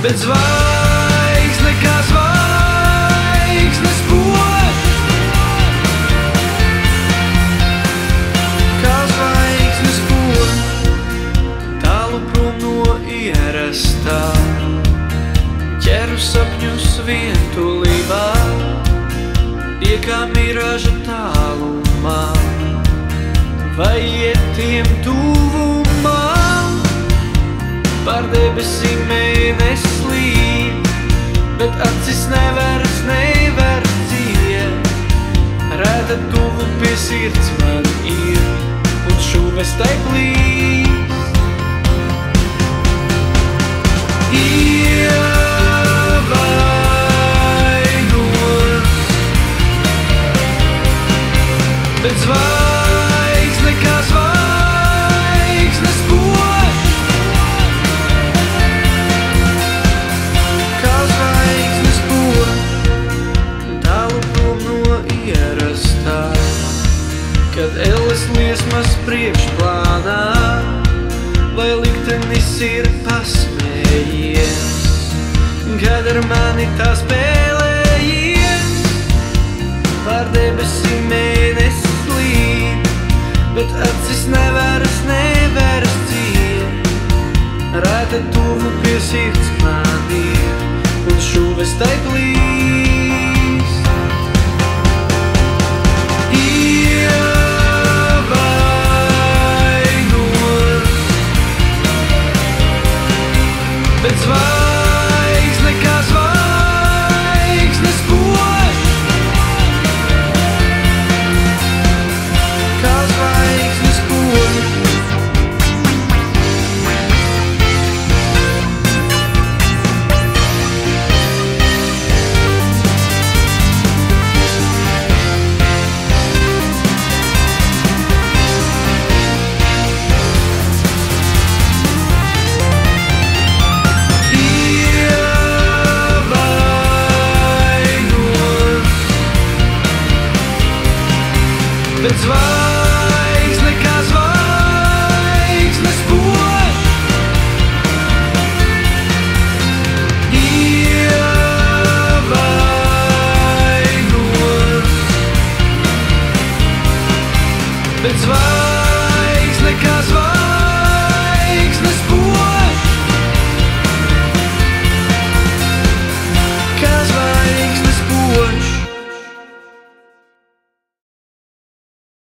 Bet zvaigzne kā zvaigznes poš, kā zvaigznes poš, tālu prom no ierastā, ķeru sapņus vientulībā, iekā miraža tālumā, vai iet tiem tuvumā. Pār debesīm mēnesis līd, bet acis nevar ciet. Rēta tuvu pie sirds man ir, un šūves tai plīst. Ievainos, bet zvaigzne kā zvaigznes poš, kā zvaigznes poš, tālu prom no ierastā, kad elles liesmas priekšplānā, vai liktenis ir pasmējies, kad ar mani tā spēlējies. Pār debesīm mēnesis līd, bet acis nevar ciet. Rēta tuvu pie sirds man ir, un šūves tai plīst. Ievainos, bet zvaigzne kā zvaigznes poš, kā zvaigznes poš. Bet